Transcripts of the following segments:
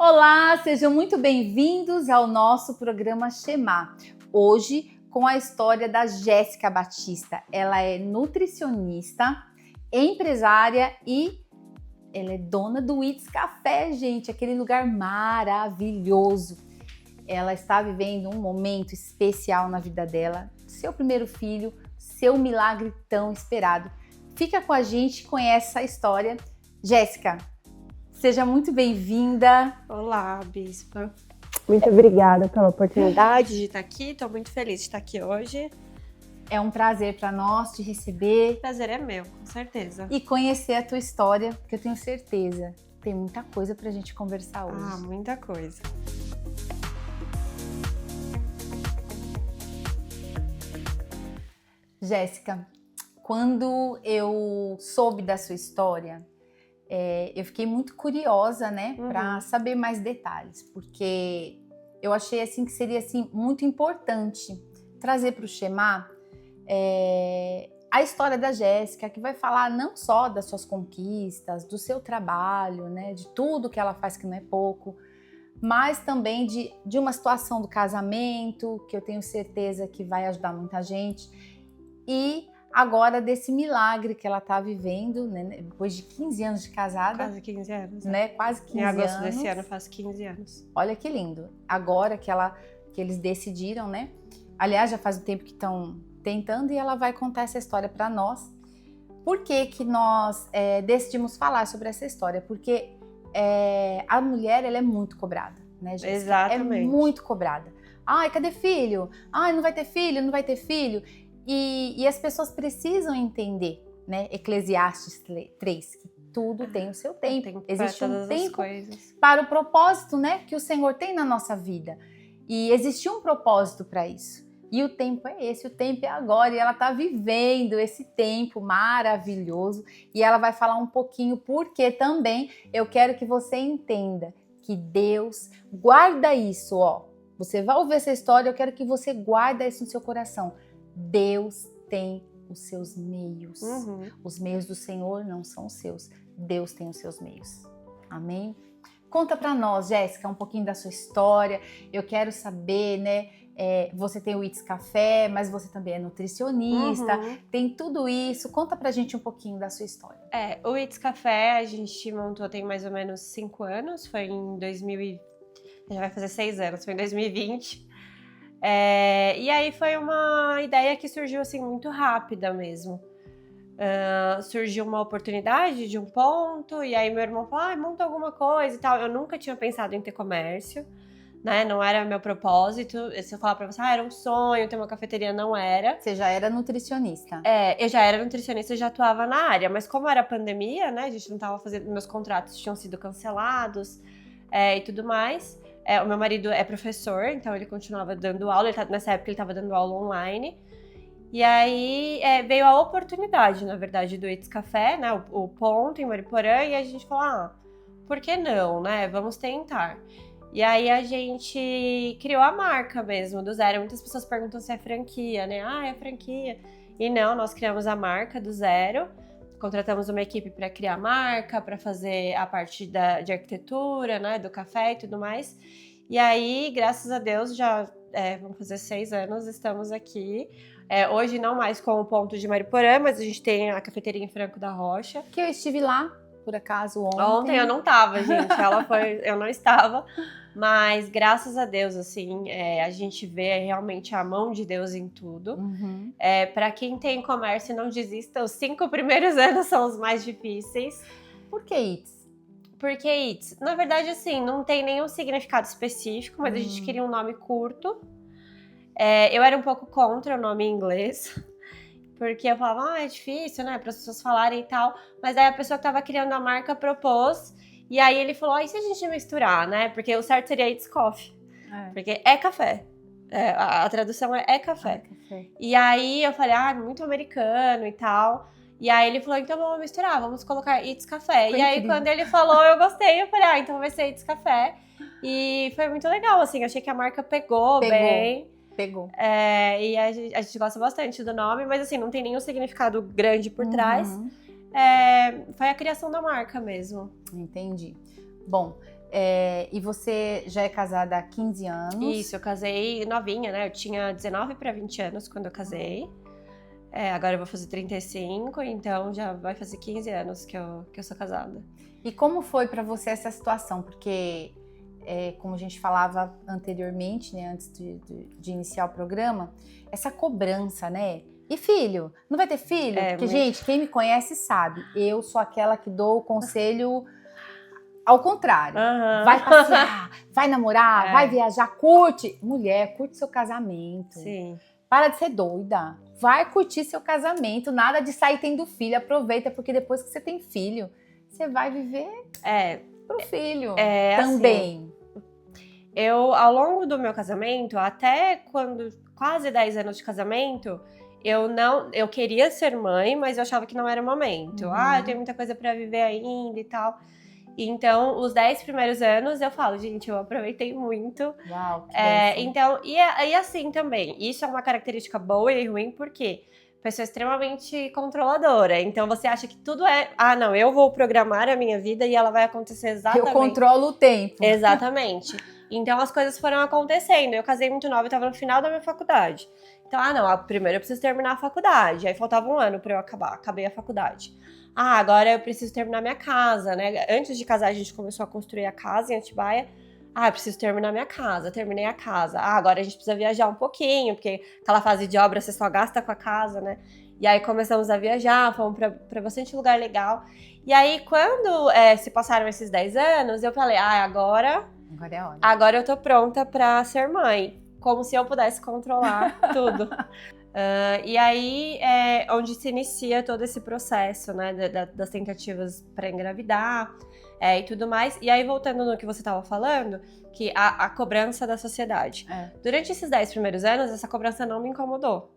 Olá, sejam muito bem-vindos ao nosso programa Shema. Hoje com a história da Jéssica Batista. Ela é nutricionista, empresária e ela é dona do It's Café, gente, aquele lugar maravilhoso. Ela está vivendo um momento especial na vida dela, seu primeiro filho, seu milagre tão esperado. Fica com a gente, conhece essa história. Jéssica, seja muito bem-vinda. Olá, Bispa. Muito obrigada pela oportunidade de estar aqui. Estou muito feliz de estar aqui hoje. É um prazer para nós te receber. O prazer é meu, com certeza. E conhecer a tua história, porque eu tenho certeza, tem muita coisa para a gente conversar hoje. Ah, muita coisa. Jéssica, quando eu soube da sua história, eu fiquei muito curiosa, né, para saber mais detalhes, porque eu achei assim que seria assim muito importante trazer para o Shema a história da Jéssica, que vai falar não só das suas conquistas, do seu trabalho, né, de tudo que ela faz, que não é pouco, mas também de uma situação do casamento, que eu tenho certeza que vai ajudar muita gente, e agora desse milagre que ela está vivendo, né, depois de 15 anos de casada. Quase 15 anos. Né? Quase 15 anos. Em agosto desse ano faz 15 anos. Olha que lindo. Agora que eles decidiram, né? Aliás, já faz um tempo que estão tentando e ela vai contar essa história para nós. Por que nós decidimos falar sobre essa história? Porque a mulher, ela é muito cobrada, né, Jéssica? Exatamente. É muito cobrada. Ai, cadê filho? Ai, não vai ter filho, não vai ter filho. E as pessoas precisam entender, né, Eclesiastes 3, que tudo tem o seu tempo. Existe um tempo para o propósito, né, que o Senhor tem na nossa vida. E existe um propósito para isso. E o tempo é esse, o tempo é agora. E ela está vivendo esse tempo maravilhoso. E ela vai falar um pouquinho porque também eu quero que você entenda que Deus guarda isso, ó. Você vai ouvir essa história, eu quero que você guarde isso no seu coração. Deus tem os seus meios. Os meios do Senhor não são os seus. Deus tem os seus meios. Amém? Conta pra nós, Jéssica, um pouquinho da sua história. Eu quero saber, né? Você tem o It's Café, mas você também é nutricionista. Tem tudo isso. Conta pra gente um pouquinho da sua história. O It's Café a gente montou tem mais ou menos 5 anos. Foi em 2000 já vai fazer 6 anos. Foi em 2020. E aí foi uma ideia que surgiu assim muito rápida mesmo. Surgiu uma oportunidade de um ponto, e aí meu irmão falou, monta alguma coisa e tal. Eu nunca tinha pensado em ter comércio, né? Não era meu propósito. Se eu falar pra você, era um sonho ter uma cafeteria, não era. Você já era nutricionista? Eu já era nutricionista, já atuava na área, mas como era pandemia, né? A gente não tava fazendo, meus contratos tinham sido cancelados e tudo mais. O meu marido é professor, então ele continuava dando aula. Nessa época ele estava dando aula online. E aí veio a oportunidade, na verdade, do It's Café, né? O ponto em Mariporã. E a gente falou, por que não, né? Vamos tentar. E aí a gente criou a marca mesmo, do zero. Muitas pessoas perguntam se é franquia, né? É franquia. E não, nós criamos a marca do zero. Contratamos uma equipe para criar a marca, para fazer a parte de arquitetura, né, do café e tudo mais. E aí, graças a Deus, já vamos fazer 6 anos, estamos aqui. Hoje não mais com o ponto de Mariporã, mas a gente tem a cafeteria em Franco da Rocha. Que eu estive lá, por acaso, ontem. Ontem eu não tava, gente. Eu não estava. Mas, graças a Deus, assim, a gente vê realmente a mão de Deus em tudo. Para quem tem comércio, não desista. Os 5 primeiros anos são os mais difíceis. Por que It's? Porque It's, na verdade, assim, não tem nenhum significado específico, mas a gente queria um nome curto. Eu era um pouco contra o nome em inglês. Porque eu falava, é difícil, né, para as pessoas falarem e tal. Mas aí a pessoa que estava criando a marca propôs. E aí ele falou, e se a gente misturar, né? Porque o certo seria It's Coffee. Porque é café. A tradução é café. Café. E aí eu falei, muito americano e tal. E aí ele falou, então vamos misturar, vamos colocar It's Café. Foi e aí incrível. quando ele falou, eu gostei. Eu falei, então vai ser It's Café. E foi muito legal, assim. Achei que a marca pegou bem. Pegou. E a gente gosta bastante do nome, mas assim, não tem nenhum significado grande por trás. Foi a criação da marca mesmo. Entendi. Bom, E você já é casada há 15 anos? Isso, eu casei novinha, né? Eu tinha 19 para 20 anos quando eu casei. Agora eu vou fazer 35, então já vai fazer 15 anos que eu sou casada. E como foi para você essa situação? Porque, como a gente falava anteriormente, né, antes de iniciar o programa, essa cobrança, né? E filho? Não vai ter filho? Porque, gente, quem me conhece sabe, eu sou aquela que dou o conselho ao contrário. Vai passear, vai namorar, vai viajar, curte. Mulher, curte seu casamento. Sim. Para de ser doida. Vai curtir seu casamento. Nada de sair tendo filho. Aproveita, porque depois que você tem filho, você vai viver pro filho também. Assim, ao longo do meu casamento, até quando quase 10 anos de casamento, eu queria ser mãe, mas eu achava que não era o momento. Eu tenho muita coisa para viver ainda e tal. Então, os 10 primeiros anos, eu falo, gente, eu aproveitei muito. Uau, que então, e assim também, isso é uma característica boa e ruim, porque pessoa extremamente controladora. Então, você acha que tudo não, eu vou programar a minha vida e ela vai acontecer exatamente. Eu controlo o tempo. Exatamente. Então, as coisas foram acontecendo. Eu casei muito nova, eu tava no final da minha faculdade. Então, primeiro eu preciso terminar a faculdade. Aí, faltava um ano pra eu acabar. Acabei a faculdade. Agora eu preciso terminar minha casa, né? Antes de casar, a gente começou a construir a casa em Atibaia. Eu preciso terminar minha casa. Terminei a casa. Agora a gente precisa viajar um pouquinho, porque aquela fase de obra você só gasta com a casa, né? E aí começamos a viajar, fomos pra bastante lugar legal. E aí, quando se passaram esses 10 anos, eu falei, agora é hora. Agora eu tô pronta pra ser mãe. Como se eu pudesse controlar tudo. E aí é onde se inicia todo esse processo, né, das tentativas para engravidar e tudo mais. E aí, voltando no que você estava falando, que a cobrança da sociedade. Durante esses 10 primeiros anos, essa cobrança não me incomodou.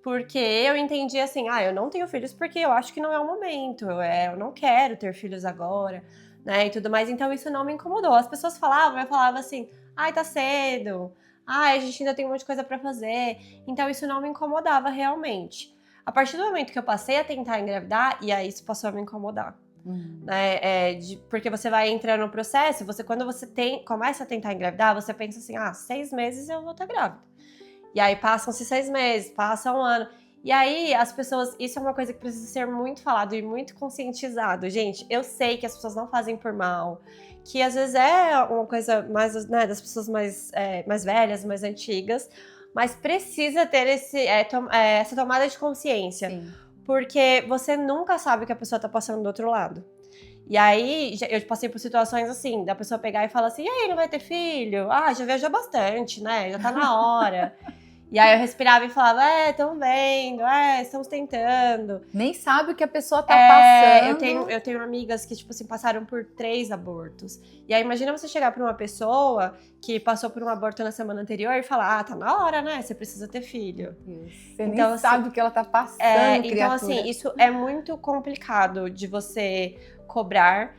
Porque eu entendi assim, eu não tenho filhos porque eu acho que não é o momento, eu não quero ter filhos agora, né, e tudo mais. Então, isso não me incomodou. As pessoas falavam, eu falava assim, tá cedo. A gente ainda tem um monte de coisa pra fazer. Então, isso não me incomodava realmente. A partir do momento que eu passei a tentar engravidar, e aí isso passou a me incomodar. Né? Porque você vai entrando no processo, quando você começa a tentar engravidar, você pensa assim, 6 meses eu vou estar grávida. E aí passam-se 6 meses, passa um ano. E aí as pessoas, isso é uma coisa que precisa ser muito falado e muito conscientizado. Gente, eu sei que as pessoas não fazem por mal, que às vezes é uma coisa mais, né, das pessoas mais velhas, mais antigas, mas precisa ter essa tomada de consciência. Sim. Porque você nunca sabe o que a pessoa tá passando do outro lado. E aí, eu passei por situações assim, da pessoa pegar e falar assim, e aí, não vai ter filho? Já viajou bastante, né? Já tá na hora. E aí eu respirava e falava, estão vendo, estamos tentando. Nem sabe o que a pessoa tá passando. Eu tenho amigas que, tipo assim, passaram por 3 abortos. E aí imagina você chegar pra uma pessoa que passou por um aborto na semana anterior e falar, tá na hora, né? Você precisa ter filho. Você então, nem sabe o que ela tá passando, criatura. Então, assim, isso é muito complicado de você cobrar.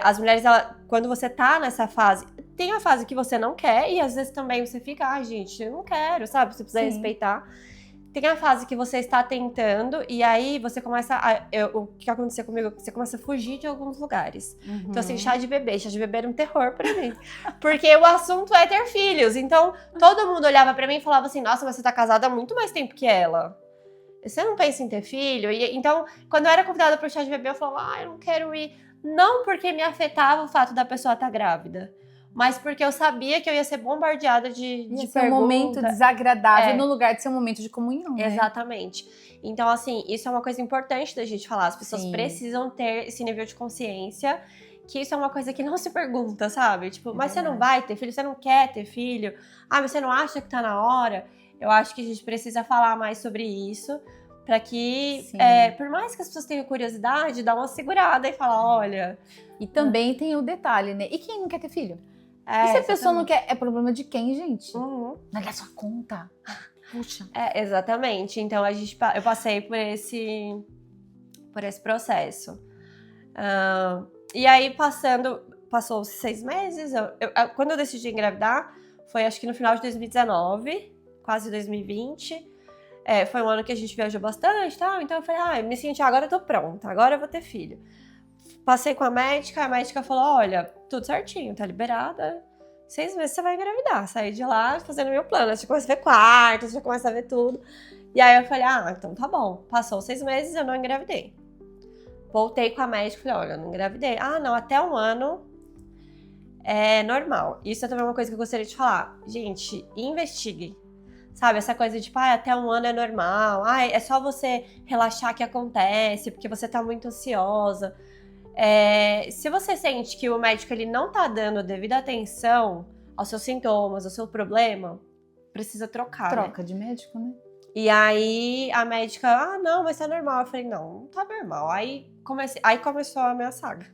As mulheres, quando você tá nessa fase, tem a fase que você não quer e às vezes também você fica, gente, eu não quero, sabe? Você precisa respeitar. Tem a fase que você está tentando e aí você começa o que aconteceu comigo, você começa a fugir de alguns lugares. Então, assim, chá de bebê era um terror pra mim. Porque o assunto é ter filhos. Então, todo mundo olhava pra mim e falava assim, nossa, mas você tá casada há muito mais tempo que ela. Você não pensa em ter filho? Então, quando eu era convidada pro chá de bebê, eu falava, eu não quero ir. Não porque me afetava o fato da pessoa estar grávida, mas porque eu sabia que eu ia ser bombardeada de perguntas. Um momento desagradável no lugar de ser um momento de comunhão, né? Exatamente. Então, assim, isso é uma coisa importante da gente falar. As pessoas precisam ter esse nível de consciência, que isso é uma coisa que não se pergunta, sabe? Tipo, mas você não vai ter filho? Você não quer ter filho? Mas você não acha que tá na hora? Eu acho que a gente precisa falar mais sobre isso, para que, por mais que as pessoas tenham curiosidade, dá uma segurada e falar, olha... E também tem o detalhe, né? E quem não quer ter filho? E se a pessoa não quer? É problema de quem, gente? Não é da sua conta. Puxa. Exatamente. Então, eu passei por esse processo. E aí, passou 6 meses. Quando eu decidi engravidar, foi acho que no final de 2019, quase 2020. Foi um ano que a gente viajou bastante e tal. Então eu falei, me senti, agora eu tô pronta, agora eu vou ter filho. Passei com a médica falou, olha, tudo certinho, tá liberada. 6 meses você vai engravidar. Saí de lá fazendo meu plano. A gente começa a ver quartos, já começa a ver tudo. E aí eu falei, então tá bom. Passou 6 meses, eu não engravidei. Voltei com a médica e falei, olha, eu não engravidei. Não, até 1 ano é normal. Isso é também uma coisa que eu gostaria de falar. Gente, investigue. Sabe, essa coisa de, até 1 ano é normal. É só você relaxar que acontece, porque você tá muito ansiosa. Se você sente que o médico ele não tá dando devida atenção aos seus sintomas, ao seu problema, precisa trocar, Troca de médico, né? E aí a médica, não, mas tá normal. Eu falei, não tá normal. Aí começou a minha saga.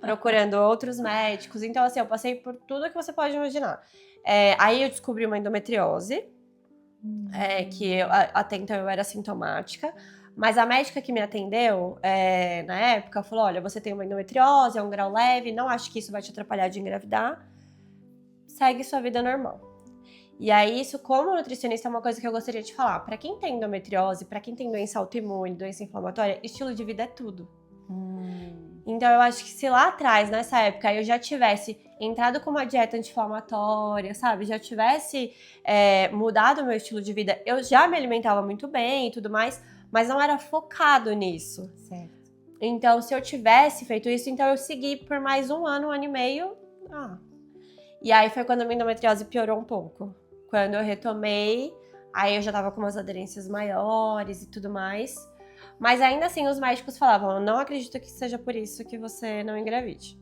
Procurando outros médicos. Então, assim, eu passei por tudo que você pode imaginar. Aí eu descobri uma endometriose, que até então eu era sintomática. Mas a médica que me atendeu, na época, falou, olha, você tem uma endometriose, é um grau leve, não acho que isso vai te atrapalhar de engravidar. Segue sua vida normal. E aí, isso, como nutricionista, é uma coisa que eu gostaria de falar. Pra quem tem endometriose, pra quem tem doença autoimune, doença inflamatória, estilo de vida é tudo. Então, eu acho que se lá atrás, nessa época, eu já tivesse entrado com uma dieta anti-inflamatória, sabe? Já tivesse mudado o meu estilo de vida, eu já me alimentava muito bem e tudo mais, mas não era focado nisso. Certo. Então, se eu tivesse feito isso, então eu segui por mais 1 ano, 1 ano e meio. E aí foi quando a minha endometriose piorou um pouco. Quando eu retomei, aí eu já tava com umas aderências maiores e tudo mais. Mas ainda assim, os médicos falavam, eu não acredito que seja por isso que você não engravide.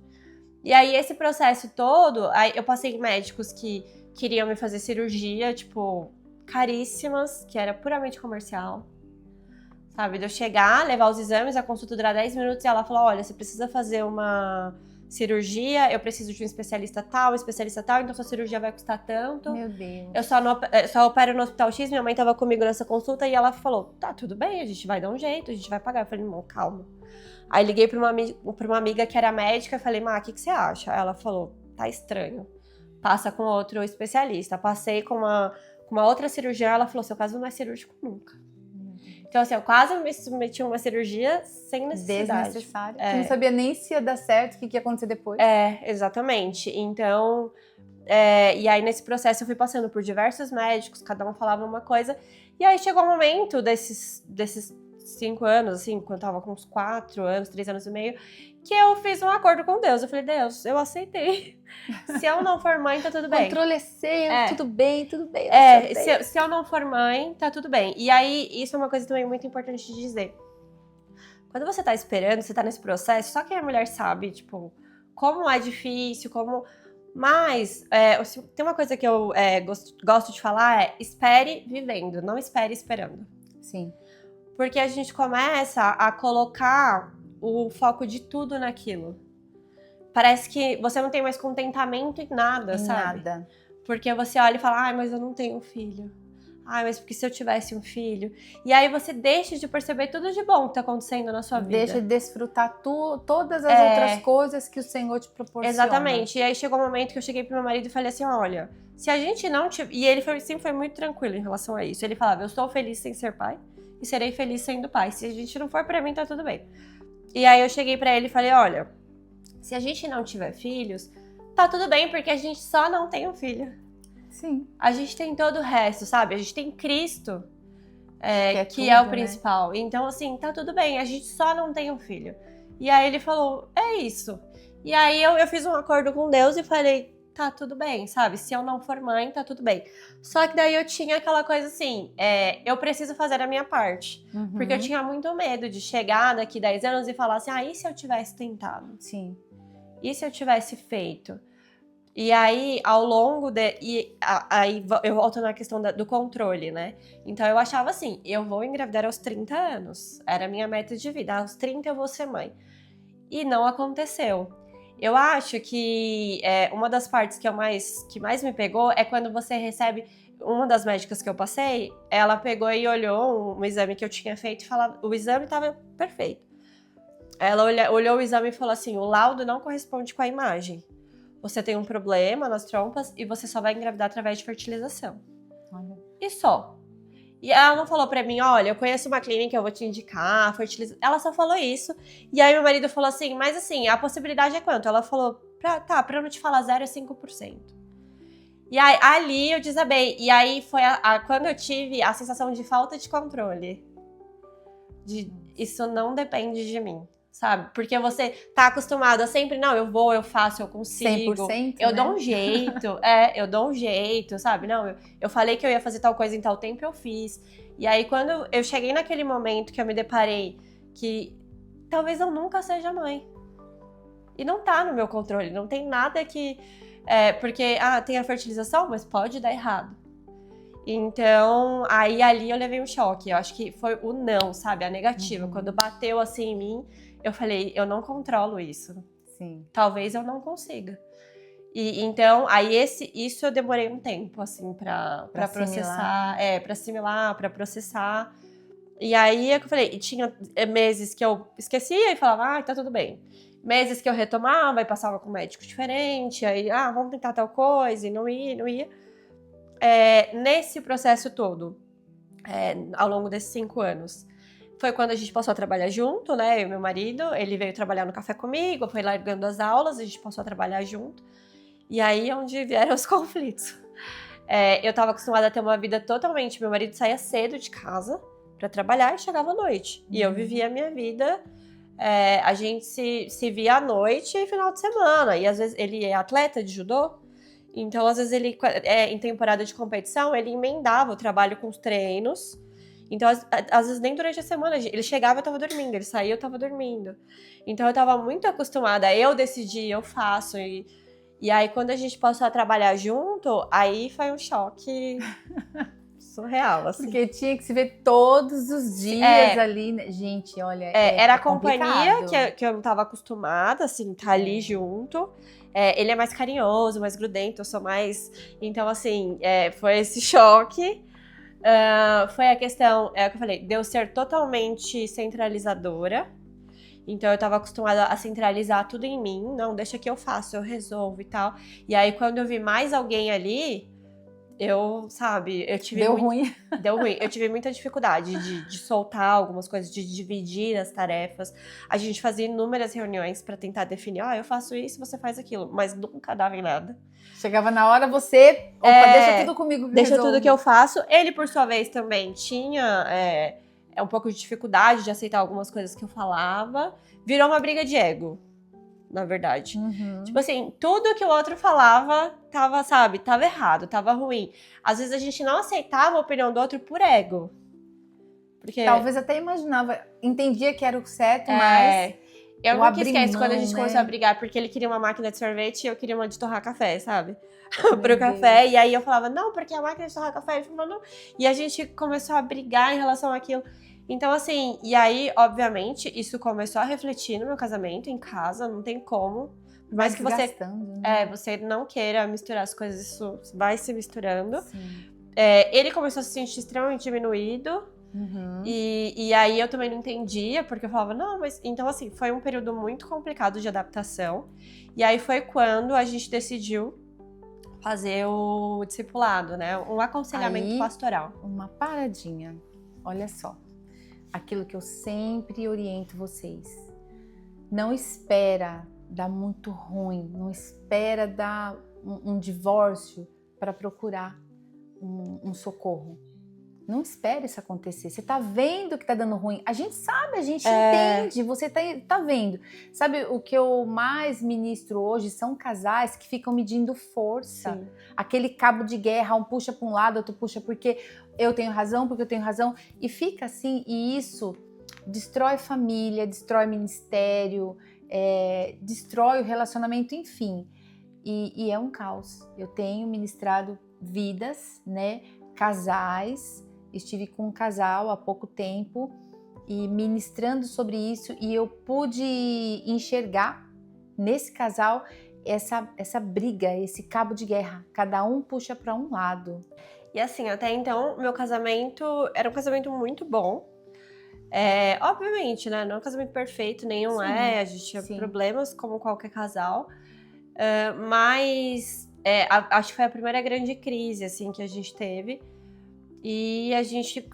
E aí, esse processo todo, aí eu passei em médicos que queriam me fazer cirurgia, tipo, caríssimas, que era puramente comercial. Sabe, de eu chegar, levar os exames, a consulta durar 10 minutos e ela falou, olha, você precisa fazer uma cirurgia, eu preciso de um especialista tal, então sua cirurgia vai custar tanto. Meu Deus. Eu só opero no Hospital X, minha mãe tava comigo nessa consulta e ela falou, tá, tudo bem, a gente vai dar um jeito, a gente vai pagar. Eu falei, irmão, calma. Aí liguei pra uma amiga que era médica e falei, o que você acha? Aí ela falou, tá estranho, passa com outro especialista. Passei com uma outra cirurgiã, ela falou, seu caso não é cirúrgico nunca. Então, assim, eu quase me submeti a uma cirurgia sem necessidade. Desnecessária. Você não sabia nem se ia dar certo, o que ia acontecer depois. Exatamente. Então, e aí nesse processo eu fui passando por diversos médicos, cada um falava uma coisa. E aí chegou o momento desses 5 anos, assim, quando eu tava com uns 4 anos, 3 anos e meio, que eu fiz um acordo com Deus. Eu falei, Deus, eu aceitei. Se eu não for mãe, tá tudo bem. Controle é seu, tudo bem. Se eu não for mãe, tá tudo bem. E aí, isso é uma coisa também muito importante de dizer. Quando você tá esperando, você tá nesse processo, só quem é mulher sabe, tipo, como é difícil, como... Mas, tem uma coisa que eu gosto de falar, espere vivendo, não espere esperando. Sim. Porque a gente começa a colocar o foco de tudo naquilo. Parece que você não tem mais contentamento em nada, sabe? Nada. Porque você olha e fala, mas eu não tenho filho. Mas porque se eu tivesse um filho... E aí você deixa de perceber tudo de bom que tá acontecendo na sua vida. Deixa de desfrutar todas as outras coisas que o Senhor te proporciona. Exatamente. E aí chegou um momento que eu cheguei pro meu marido e falei assim, olha, se a gente não tiver... E ele sempre foi muito tranquilo em relação a isso. Ele falava, eu sou feliz sem ser pai e serei feliz sendo pai. Se a gente não for, pra mim tá tudo bem. E aí eu cheguei pra ele e falei, olha, se a gente não tiver filhos, tá tudo bem, porque a gente só não tem um filho. Sim. A gente tem todo o resto, sabe? A gente tem Cristo, que tudo, é o principal. Né? Então, assim, tá tudo bem, a gente só não tem um filho. E aí ele falou, é isso. E aí eu fiz um acordo com Deus e falei, tá tudo bem, sabe? Se eu não for mãe, tá tudo bem. Só que daí eu tinha aquela coisa assim, eu preciso fazer a minha parte. Uhum. Porque eu tinha muito medo de chegar daqui 10 anos e falar assim, e se eu tivesse tentado? Sim. E se eu tivesse feito? E aí, ao longo aí eu volto na questão do controle, né? Então eu achava assim, eu vou engravidar aos 30 anos. Era a minha meta de vida, aos 30 eu vou ser mãe. E não aconteceu. Eu acho que uma das partes que mais me pegou é quando você recebe... Uma das médicas que eu passei, ela pegou e olhou um exame que eu tinha feito e falava... O exame estava perfeito. Ela olhou o exame e falou assim, o laudo não corresponde com a imagem. Você tem um problema nas trompas e você só vai engravidar através de fertilização. Olha. E só. E ela não falou pra mim, olha, eu conheço uma clínica, eu vou te indicar, ela só falou isso. E aí meu marido falou assim, mas assim, a possibilidade é quanto? Ela falou, pra eu não te falar 0 é 5%. E aí, ali eu desabei. E aí foi quando eu tive a sensação de falta de controle. Isso não depende de mim, sabe? Porque você tá acostumado a sempre, não, eu vou, eu faço, eu consigo. 100%, eu né? dou um jeito, eu dou um jeito, sabe? Não, eu falei que eu ia fazer tal coisa em tal tempo, eu fiz. E aí, quando eu cheguei naquele momento que eu me deparei que talvez eu nunca seja mãe. E não tá no meu controle, não tem nada que... porque, tem a fertilização, mas pode dar errado. Então, aí ali eu levei um choque. Eu acho que foi o não, sabe? A negativa. Quando bateu assim em mim, eu falei, eu não controlo isso. Sim. Talvez eu não consiga. E então, aí isso eu demorei um tempo, assim, pra processar. Pra assimilar, pra processar. E aí é que eu falei, e tinha meses que eu esquecia e falava, tá tudo bem. Meses que eu retomava e passava com um médico diferente, aí, vamos tentar tal coisa, e não ia. Nesse processo todo, ao longo desses 5 anos, foi quando a gente passou a trabalhar junto, né? Eu e meu marido, ele veio trabalhar no café comigo, foi largando as aulas, a gente passou a trabalhar junto. E aí é onde vieram os conflitos. Eu tava acostumada a ter uma vida totalmente... Meu marido saía cedo de casa pra trabalhar e chegava à noite. E eu vivia a minha vida... a gente se via à noite e final de semana. E às vezes ele é atleta de judô. Então, às vezes, ele, em temporada de competição, ele emendava o trabalho com os treinos. Então, às vezes, nem durante a semana, ele chegava, eu tava dormindo, ele saía, eu tava dormindo. Então, eu tava muito acostumada, eu decidi, eu faço. E aí, quando a gente passou a trabalhar junto, aí foi um choque surreal, assim. Porque tinha que se ver todos os dias ali, né? Gente, olha, era a complicado. companhia que eu não tava acostumada, assim, tá ali junto. Ele é mais carinhoso, mais grudento, eu sou mais... Então, assim, foi esse choque. Foi a questão, que eu falei, de eu ser totalmente centralizadora. Então, eu tava acostumada a centralizar tudo em mim. Não, deixa que eu faço, eu resolvo e tal. E aí, quando eu vi mais alguém ali... eu tive... Deu ruim. Deu ruim. Eu tive muita dificuldade de soltar algumas coisas, de dividir as tarefas. A gente fazia inúmeras reuniões pra tentar definir, eu faço isso, você faz aquilo. Mas nunca dava em nada. Chegava na hora, você... deixa tudo comigo que deixa resolvo. tudo que eu faço. Ele, por sua vez, também tinha um pouco de dificuldade de aceitar algumas coisas que eu falava. Virou uma briga de ego. Na verdade. Tipo assim, tudo que o outro falava tava errado, tava ruim. Às vezes a gente não aceitava a opinião do outro por ego. Porque... talvez até imaginava, entendia que era o certo, mas... eu nunca esqueço quando a gente começou a brigar, porque ele queria uma máquina de sorvete e eu queria uma de torrar café, sabe? Pro café. E aí eu falava, não, porque a máquina de torrar café, ele falou, não. E a gente começou a brigar em relação àquilo. Então, assim, e aí, obviamente, isso começou a refletir no meu casamento, em casa, não tem como. Por mais que você, você não queira misturar as coisas, isso vai se misturando. Ele começou a se sentir extremamente diminuído. E aí eu também não entendia, porque eu falava, não, mas... Então, assim, foi um período muito complicado de adaptação. E aí foi quando a gente decidiu fazer o discipulado, né? Um aconselhamento pastoral. Uma paradinha. Olha só. Aquilo que eu sempre oriento vocês. Não espera dar muito ruim, não espera dar um divórcio para procurar um socorro. Não espere isso acontecer. Você tá vendo que tá dando ruim. A gente sabe, a gente entende, você tá vendo. Sabe, o que eu mais ministro hoje são casais que ficam medindo força. Sim. Aquele cabo de guerra, um puxa para um lado, outro puxa porque eu tenho razão, porque eu tenho razão. E fica assim, e isso destrói família, destrói ministério, destrói o relacionamento, enfim. E é um caos. Eu tenho ministrado vidas, né, casais. Estive com um casal há pouco tempo e ministrando sobre isso, e eu pude enxergar nesse casal essa briga, esse cabo de guerra. Cada um puxa para um lado. E assim, até então, meu casamento era um casamento muito bom. Obviamente, né? Não é um casamento perfeito, nenhum a gente tinha problemas como qualquer casal. Mas acho que foi a primeira grande crise assim, que a gente teve. E a gente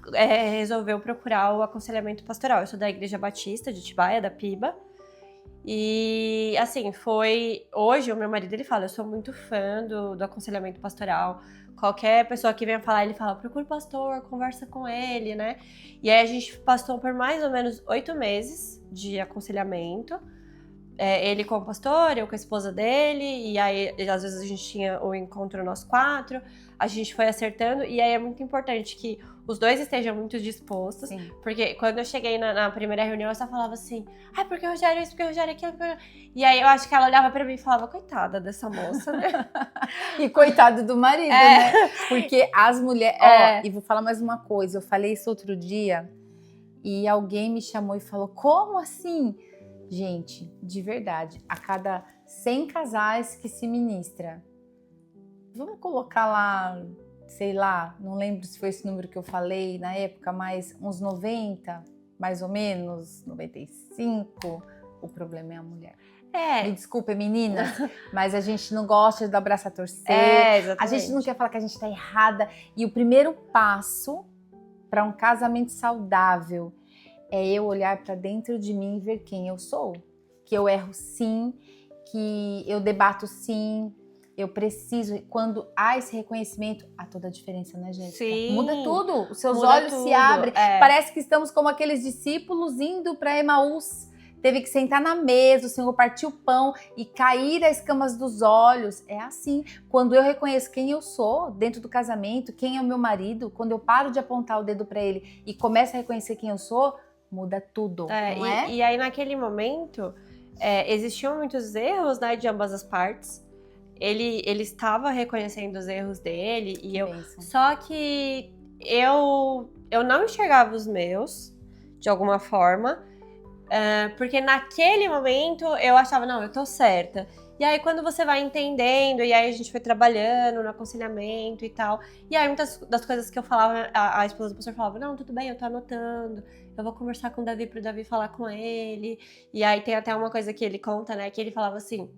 resolveu procurar o aconselhamento pastoral. Eu sou da Igreja Batista de Atibaia, da Piba. E, assim, hoje o meu marido, ele fala, eu sou muito fã do aconselhamento pastoral. Qualquer pessoa que venha falar, ele fala, procura o pastor, conversa com ele, né? E aí a gente passou por mais ou menos 8 meses de aconselhamento. Ele com o pastor, eu com a esposa dele, e aí às vezes a gente tinha o encontro nós 4, a gente foi acertando, e aí é muito importante que os dois estejam muito dispostos. Sim. Porque quando eu cheguei na primeira reunião, eu só falava assim, porque o Rogério isso, porque o Rogério aquilo, e aí eu acho que ela olhava pra mim e falava, coitada dessa moça, né? E coitado do marido, né? Porque as mulheres... E vou falar mais uma coisa, eu falei isso outro dia, e alguém me chamou e falou, como assim? Gente, de verdade, a cada 100 casais que se ministra, vamos colocar lá, sei lá, não lembro se foi esse número que eu falei na época, mas uns 90, mais ou menos, 95, o problema é a mulher. Me desculpem, meninas, mas a gente não gosta de dar o braço a torcer, a gente não quer falar que a gente está errada. E o primeiro passo para um casamento saudável é eu olhar para dentro de mim e ver quem eu sou. Que eu erro sim, que eu debato sim, eu preciso. Quando há esse reconhecimento, há toda a diferença, né, Jéssica? Sim, muda tudo, os seus muda olhos tudo. se abrem. Parece que estamos como aqueles discípulos indo para Emaús. Teve que sentar na mesa, o Senhor partiu o pão e cair as escamas dos olhos. É assim. Quando eu reconheço quem eu sou dentro do casamento, quem é o meu marido, quando eu paro de apontar o dedo para ele e começo a reconhecer quem eu sou, muda tudo, não é? E aí, naquele momento, existiam muitos erros, né, de ambas as partes. Ele estava reconhecendo os erros dele e eu... Só que eu não enxergava os meus, de alguma forma, porque naquele momento eu achava, não, eu tô certa. E aí, quando você vai entendendo, e aí a gente foi trabalhando no aconselhamento e tal, e aí muitas das coisas que eu falava, a esposa do pastor falava, não, tudo bem, eu tô anotando, eu vou conversar com o Davi pro Davi falar com ele. E aí tem até uma coisa que ele conta, né, que ele falava assim,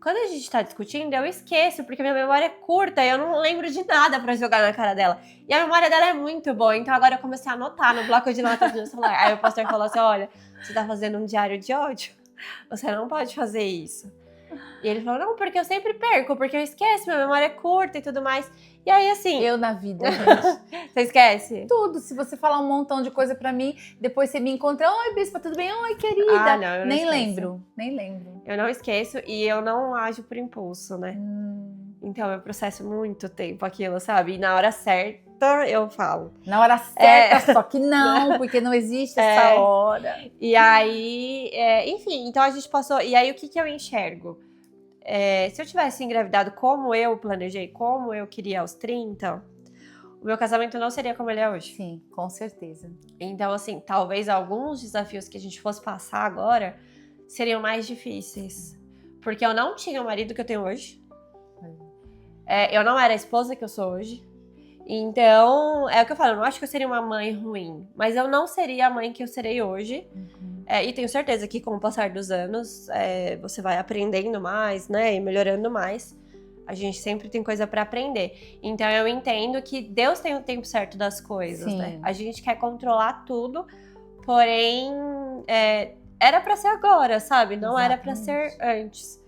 quando a gente tá discutindo, eu esqueço, porque minha memória é curta, e eu não lembro de nada pra jogar na cara dela. E a memória dela é muito boa, então agora eu comecei a anotar no bloco de notas do meu celular. Aí o pastor falou assim, olha, você tá fazendo um diário de ódio, você não pode fazer isso. E ele falou, não, porque eu sempre perco, porque eu esqueço, minha memória é curta e tudo mais. E aí, assim... Eu na vida, gente. Você esquece? Tudo. Se você falar um montão de coisa pra mim, depois você me encontra, oi, bispa, tudo bem? Oi, querida. Ah, não, eu não nem esqueço. Nem lembro. Eu não esqueço e eu não ajo por impulso, né? Então eu processo muito tempo aquilo, sabe? E na hora certa eu falo. Na hora certa, só que não, porque não existe essa hora. E aí, enfim, então a gente passou... E aí o que eu enxergo? Se eu tivesse engravidado como eu planejei, como eu queria aos 30, o meu casamento não seria como ele é hoje. Sim, com certeza. Então, assim, talvez alguns desafios que a gente fosse passar agora seriam mais difíceis. Porque eu não tinha o marido que eu tenho hoje. Eu não era a esposa que eu sou hoje. Então, é o que eu falo, eu não acho que eu seria uma mãe ruim, mas eu não seria a mãe que eu serei hoje. E tenho certeza que com o passar dos anos, você vai aprendendo mais, né, e melhorando mais. A gente sempre tem coisa pra aprender. Então eu entendo que Deus tem o tempo certo das coisas, Sim. né? A gente quer controlar tudo, porém era pra ser agora, sabe? Não era pra ser antes.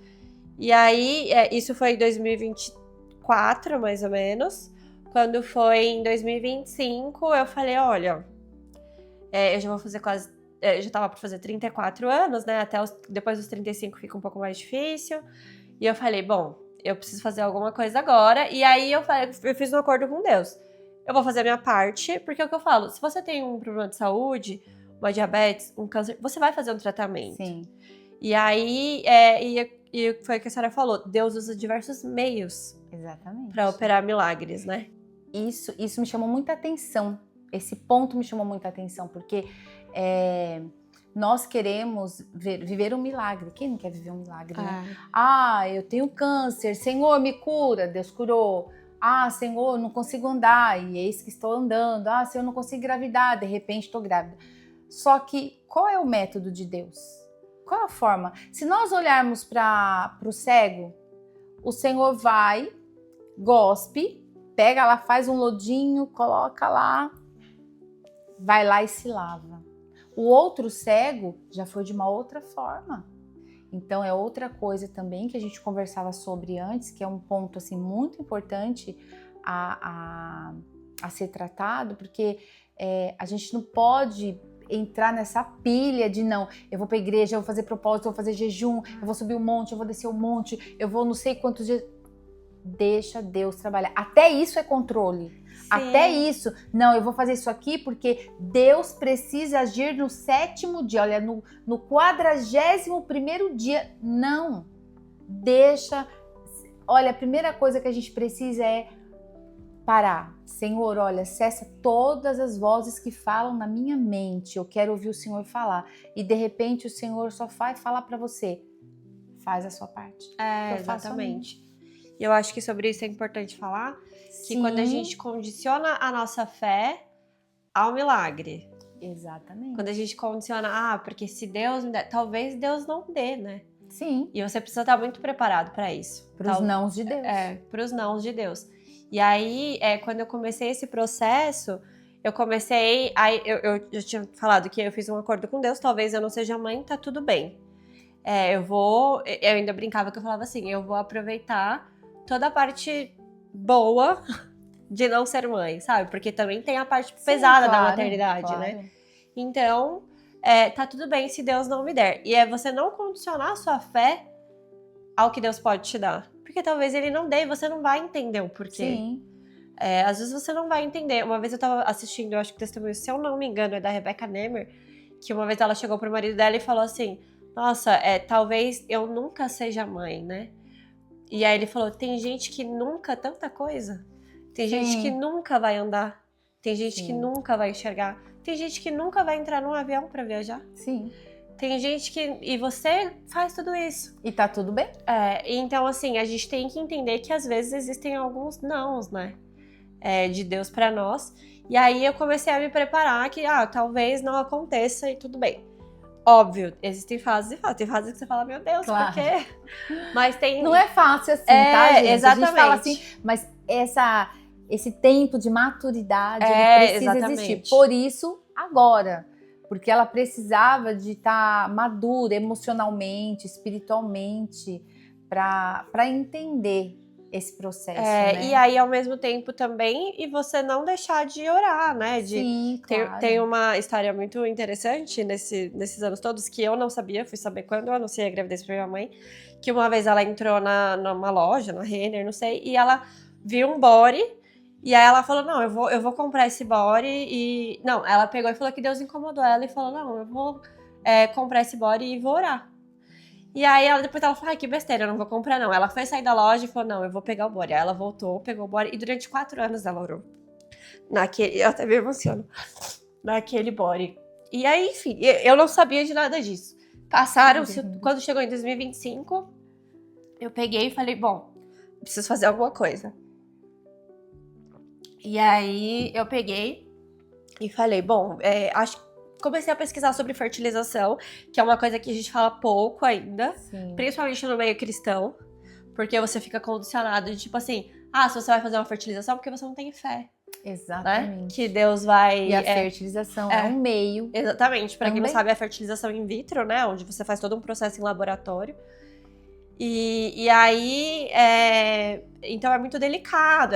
E aí, isso foi em 2024, mais ou menos. Quando foi em 2025, eu falei, olha, eu já vou fazer quase... Eu já tava pra fazer 34 anos, né? Depois dos 35 fica um pouco mais difícil. E eu falei, bom, eu preciso fazer alguma coisa agora. E aí eu fiz um acordo com Deus. Eu vou fazer a minha parte, porque é o que eu falo, se você tem um problema de saúde, uma diabetes, um câncer, você vai fazer um tratamento. Sim. E aí, e foi o que a senhora falou, Deus usa diversos meios. Exatamente. Pra operar milagres, né? Isso me chamou muita atenção. Esse ponto me chamou muita atenção, porque nós queremos viver um milagre. Quem não quer viver um milagre, né? Eu tenho câncer, Senhor, me cura. Deus curou. Senhor, não consigo andar, e eis que estou andando. Senhor, não consigo engravidar, de repente estou grávida. Só que qual é o método de Deus? Qual é a forma? Se nós olharmos para o cego, o Senhor vai, gospe, pega lá, faz um lodinho, coloca lá, vai lá e se lava. O outro cego já foi de uma outra forma. Então é outra coisa também que a gente conversava sobre antes, que é um ponto assim muito importante a ser tratado, porque a gente não pode entrar nessa pilha de não, eu vou pra igreja, eu vou fazer propósito, eu vou fazer jejum, eu vou subir um monte, eu vou descer um monte, eu vou não sei quantos dias. Deixa Deus trabalhar. Até isso é controle. Sim. Até isso. Não, eu vou fazer isso aqui porque Deus precisa agir no 7º dia. Olha, no 41º dia. Não. Deixa. Olha, a primeira coisa que a gente precisa é parar. Senhor, olha, cessa todas as vozes que falam na minha mente. Eu quero ouvir o Senhor falar. E de repente o Senhor só vai falar para você. Faz a sua parte. Exatamente. E eu acho que sobre isso é importante falar, Sim. que quando a gente condiciona a nossa fé ao milagre. Exatamente. Quando a gente condiciona, porque se Deus me der, talvez Deus não dê, né? Sim. E você precisa estar muito preparado para isso. Para os nãos de Deus. Para os nãos de Deus. E aí, quando eu comecei esse processo, eu já tinha falado que eu fiz um acordo com Deus, talvez eu não seja mãe, tá tudo bem. Eu ainda brincava que eu falava assim, eu vou aproveitar toda a parte boa de não ser mãe, sabe? Porque também tem a parte pesada da maternidade, né? Então, tá tudo bem se Deus não me der. E é você não condicionar a sua fé ao que Deus pode te dar. Porque talvez Ele não dê e você não vai entender o porquê. Sim. Às vezes você não vai entender. Uma vez eu tava assistindo, eu acho que o testemunho, se eu não me engano, é da Rebecca Nemer, que uma vez ela chegou pro marido dela e falou assim, nossa, talvez eu nunca seja mãe, né? E aí ele falou, tem gente que nunca, tanta coisa. Tem gente que nunca vai andar. Tem gente que nunca vai enxergar. Tem gente que nunca vai entrar num avião pra viajar. Sim. Tem gente que... E você faz tudo isso. E tá tudo bem. Então, assim, a gente tem que entender que às vezes existem alguns nãos, né? De Deus pra nós. E aí eu comecei a me preparar que, talvez não aconteça e tudo bem. Óbvio, existem fases e fases. Tem fases que você fala, meu Deus, por quê? Mas tem... Não é fácil assim, tá, gente? Exatamente. A gente fala assim, mas esse tempo de maturidade ele precisa existir. Por isso, agora. Porque ela precisava de estar madura emocionalmente, espiritualmente, para entender esse processo, né? E aí, ao mesmo tempo também, e você não deixar de orar, né? Sim, claro. Tem uma história muito interessante nesses anos todos, que eu não sabia, fui saber quando eu anunciei a gravidez pra minha mãe, que uma vez ela entrou numa loja, na Renner, não sei, e ela viu um body, e aí ela falou, não, eu vou comprar esse body, e... Não, ela pegou e falou que Deus incomodou ela, e falou, não, eu vou comprar esse body e vou orar. E aí, depois ela falou, que besteira, eu não vou comprar, não. Ela foi sair da loja e falou, não, eu vou pegar o body. Aí ela voltou, pegou o body, e durante 4 anos ela orou. Eu até me emociono. Naquele body. E aí, enfim, eu não sabia de nada disso. Quando chegou em 2025, eu peguei e falei, bom, preciso fazer alguma coisa. E aí, eu peguei e falei, bom, comecei a pesquisar sobre fertilização, que é uma coisa que a gente fala pouco ainda, principalmente no meio cristão, porque você fica condicionado de tipo assim, se você vai fazer uma fertilização, porque você não tem fé. Exatamente. Né? Que Deus vai... E a fertilização é um meio. Exatamente. Pra quem não sabe, é a fertilização in vitro, né? Onde você faz todo um processo em laboratório. E aí, então é muito delicado.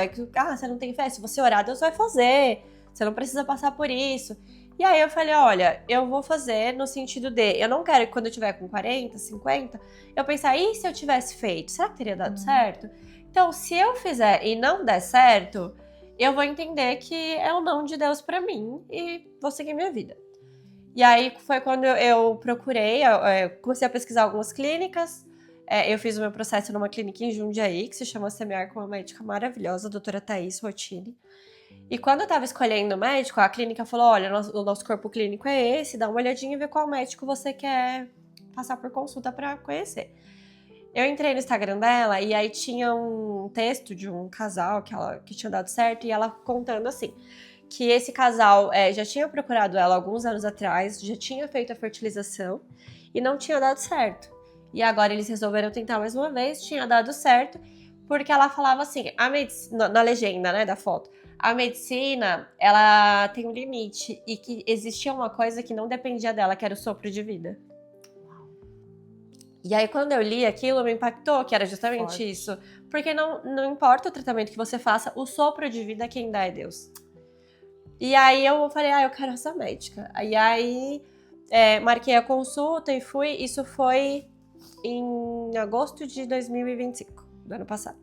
Você não tem fé, se você orar, Deus vai fazer. Você não precisa passar por isso. E aí eu falei, olha, eu vou fazer no sentido de... Eu não quero que quando eu tiver com 40, 50, eu pensar, e se eu tivesse feito? Será que teria dado certo? Então, se eu fizer e não der certo, eu vou entender que é o não de Deus pra mim e vou seguir minha vida. E aí foi quando eu procurei, comecei a pesquisar algumas clínicas. Eu fiz o meu processo numa clínica em Jundiaí, que se chama Semear, com uma médica maravilhosa, a doutora Thaís Rotini. E quando eu tava escolhendo o médico, a clínica falou, olha, o nosso corpo clínico é esse, dá uma olhadinha e vê qual médico você quer passar por consulta pra conhecer. Eu entrei no Instagram dela e aí tinha um texto de um casal que tinha dado certo, e ela contando assim, que esse casal já tinha procurado ela alguns anos atrás, já tinha feito a fertilização e não tinha dado certo. E agora eles resolveram tentar mais uma vez, tinha dado certo, porque ela falava assim, a medicina, na legenda, né, da foto, a medicina, ela tem um limite e que existia uma coisa que não dependia dela, que era o sopro de vida. E aí, quando eu li aquilo, me impactou, que era justamente Forte. isso. Porque não importa o tratamento que você faça, o sopro de vida quem dá é Deus. E aí eu falei, eu quero essa médica. E aí marquei a consulta e fui. Isso foi em agosto de 2025, do ano passado.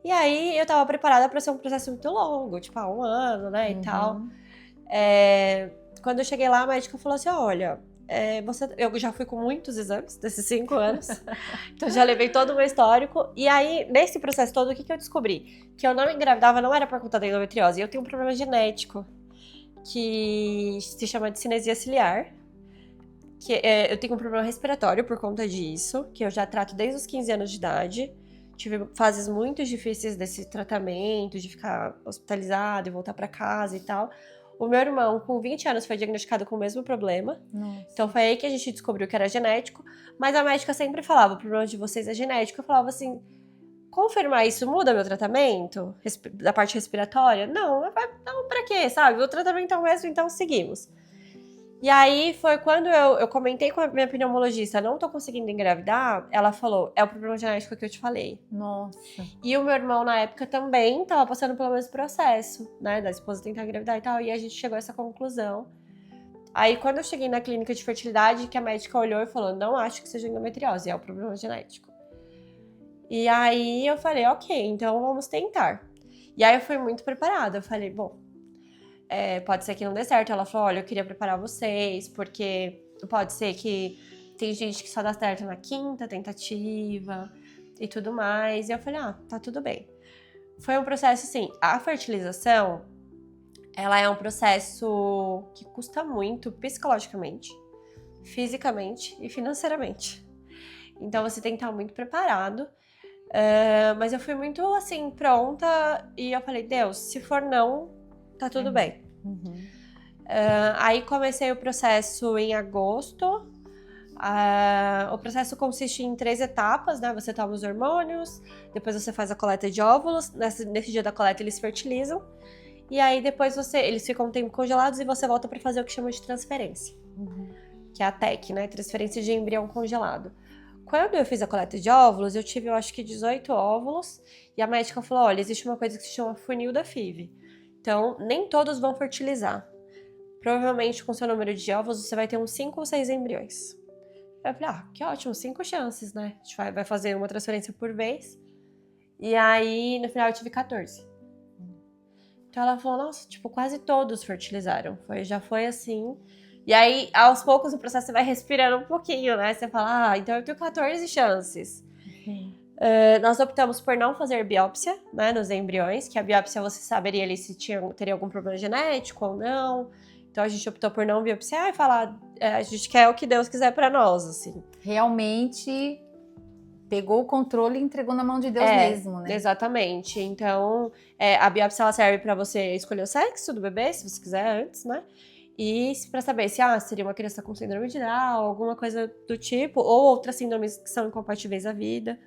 E aí eu tava preparada para ser um processo muito longo, tipo, 1 ano, né, e tal. Quando eu cheguei lá, a médica falou assim, olha, eu já fui com muitos exames desses 5 anos, então já levei todo o meu histórico. E aí, nesse processo todo, o que eu descobri? Que eu não engravidava não era por conta da endometriose. Eu tenho um problema genético que se chama de cinesia ciliar, que eu tenho um problema respiratório por conta disso, que eu já trato desde os 15 anos de idade. Tive fases muito difíceis desse tratamento, de ficar hospitalizado e voltar pra casa e tal. O meu irmão, com 20 anos, foi diagnosticado com o mesmo problema. Nossa. Então foi aí que a gente descobriu que era genético. Mas a médica sempre falava, o problema de vocês é genético. Eu falava assim, confirmar isso muda meu tratamento? Da parte respiratória? Não, não, pra quê, sabe? O tratamento é o mesmo, então seguimos. E aí foi quando eu comentei com a minha pneumologista, não tô conseguindo engravidar, ela falou, é o problema genético que eu te falei. Nossa. E o meu irmão, na época, também tava passando pelo mesmo processo, né, da esposa tentar engravidar e tal, e a gente chegou a essa conclusão. Aí, quando eu cheguei na clínica de fertilidade, que a médica olhou e falou, não acho que seja endometriose, é o problema genético. E aí eu falei, ok, então vamos tentar. E aí eu fui muito preparada, eu falei, bom, pode ser que não dê certo. Ela falou, olha, eu queria preparar vocês, porque pode ser que tem gente que só dá certo na 5ª tentativa e tudo mais. E eu falei, tá tudo bem. Foi um processo, assim, a fertilização, ela é um processo que custa muito psicologicamente, fisicamente e financeiramente. Então você tem que estar muito preparado. Mas eu fui muito, assim, pronta e eu falei, Deus, se for não, tá tudo bem. Aí comecei o processo em agosto. O processo consiste em 3 etapas, né? Você toma os hormônios, depois você faz a coleta de óvulos. Nesse dia da coleta eles fertilizam. E aí depois eles ficam um tempo congelados e você volta para fazer o que chama de transferência. Que é a TEC, né? Transferência de embrião congelado. Quando eu fiz a coleta de óvulos, eu tive, eu acho que 18 óvulos. E a médica falou, olha, existe uma coisa que se chama funil da FIV. Então, nem todos vão fertilizar. Provavelmente, com seu número de óvulos, você vai ter uns 5 ou 6 embriões. Eu falei, que ótimo, 5 chances, né? A gente vai fazer uma transferência por vez. E aí, no final, eu tive 14. Então, ela falou, nossa, tipo, quase todos fertilizaram. Já foi assim. E aí, aos poucos, o processo vai respirando um pouquinho, né? Você fala, então eu tenho 14 chances. Nós optamos por não fazer biópsia, né, nos embriões, que a biópsia você saberia ali se teria algum problema genético ou não. Então a gente optou por não biopsiar e falar, a gente quer o que Deus quiser pra nós, assim. Realmente pegou o controle e entregou na mão de Deus mesmo, né? Exatamente. Então, a biópsia ela serve pra você escolher o sexo do bebê, se você quiser antes, né? E pra saber se seria uma criança com síndrome de Down, alguma coisa do tipo, ou outras síndromes que são incompatíveis à vida,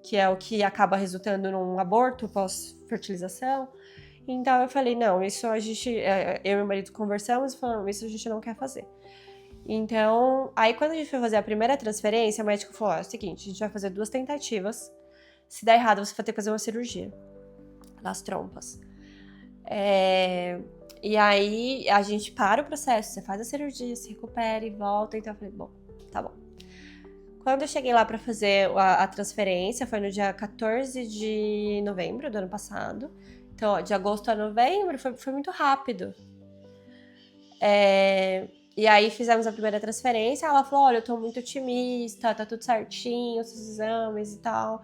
que é o que acaba resultando num aborto pós-fertilização. Então eu falei, não, isso a gente, eu e meu marido conversamos e falamos, isso a gente não quer fazer. Então, aí quando a gente foi fazer a primeira transferência, a médica falou, é o seguinte, a gente vai fazer 2 tentativas, se der errado você vai ter que fazer uma cirurgia nas trompas. E aí a gente para o processo, você faz a cirurgia, se recupera e volta, então eu falei, bom, tá bom. Quando eu cheguei lá pra fazer a transferência, foi no dia 14 de novembro do ano passado. Então, de agosto a novembro, foi muito rápido. E aí fizemos a primeira transferência, ela falou, olha, eu tô muito otimista, tá tudo certinho, os exames e tal.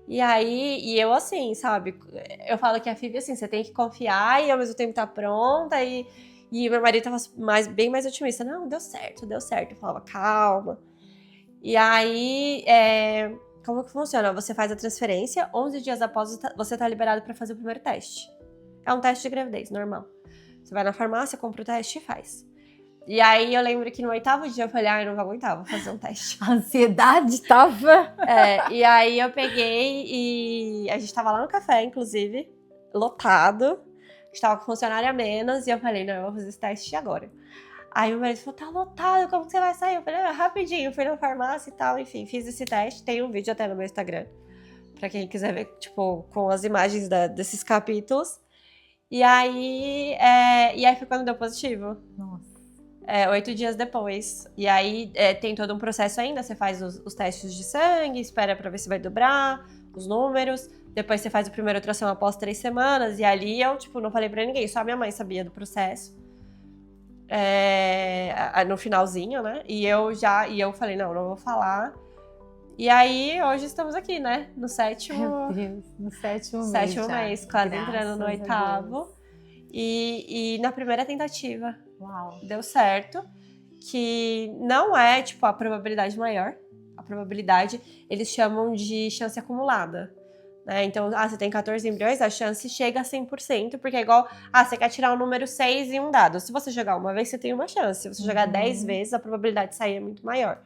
E aí, e eu assim, sabe, eu falo que a FIV, assim, você tem que confiar e ao mesmo tempo tá pronta, e meu marido tava bem mais otimista. Não, deu certo. Eu falava, calma. E aí, como que funciona? Você faz a transferência, 11 dias após você tá liberado para fazer o primeiro teste. É um teste de gravidez, normal. Você vai na farmácia, compra o teste e faz. E aí eu lembro que no 8º dia eu falei, eu não vou aguentar, vou fazer um teste. A ansiedade tava... E aí eu peguei e a gente tava lá no café, inclusive, lotado. A gente tava com funcionário a menos e eu falei, não, eu vou fazer esse teste agora. Aí meu marido falou, tá lotado, como que você vai sair? Eu falei, rapidinho, fui na farmácia e tal, enfim, fiz esse teste. Tem um vídeo até no meu Instagram, pra quem quiser ver, tipo, com as imagens desses capítulos. E aí foi quando deu positivo. Nossa. 8 dias depois. E aí tem todo um processo ainda, você faz os testes de sangue, espera pra ver se vai dobrar, os números. Depois você faz o primeiro ultrassom após 3 semanas. E ali eu, tipo, não falei pra ninguém, só minha mãe sabia do processo. No finalzinho, né? E eu falei, não vou falar. E aí, hoje estamos aqui, né? No 7º... Meu Deus, no 7º mês. 7º mês, quase Graças entrando no 8º. E na primeira tentativa. Uau. Deu certo. Que não é, tipo, a probabilidade maior. A probabilidade, eles chamam de chance acumulada. Né? Então, você tem 14 embriões, a chance chega a 100%, porque é igual, você quer tirar o número 6 em um dado. Se você jogar uma vez, você tem uma chance. Se você jogar 10 vezes, a probabilidade de sair é muito maior.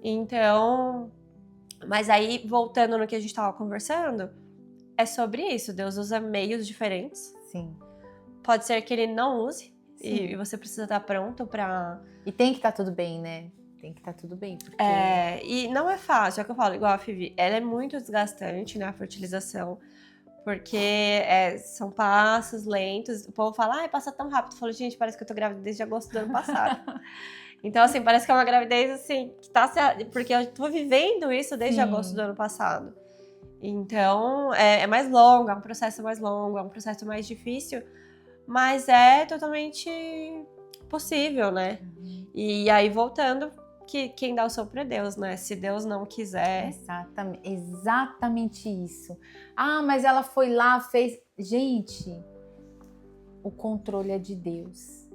Então, mas aí, voltando no que a gente estava conversando, é sobre isso. Deus usa meios diferentes. Sim. Pode ser que ele não use, e você precisa estar pronto pra... E tem que estar tudo bem, né? Tem que estar tudo bem, porque... E não é fácil, é o que eu falo, igual a Fivi, ela é muito desgastante, né, a fertilização, porque são passos lentos, o povo fala, passa tão rápido, eu falo, gente, parece que eu tô grávida desde agosto do ano passado. Então, assim, parece que é uma gravidez, assim, que tá... Porque eu tô vivendo isso desde agosto do ano passado. Então, é mais longo, é um processo mais longo, é um processo mais difícil, mas é totalmente possível, né? E aí, voltando... que quem dá o sopro é Deus, né? Se Deus não quiser... Exatamente isso. Mas ela foi lá, fez... Gente, o controle é de Deus.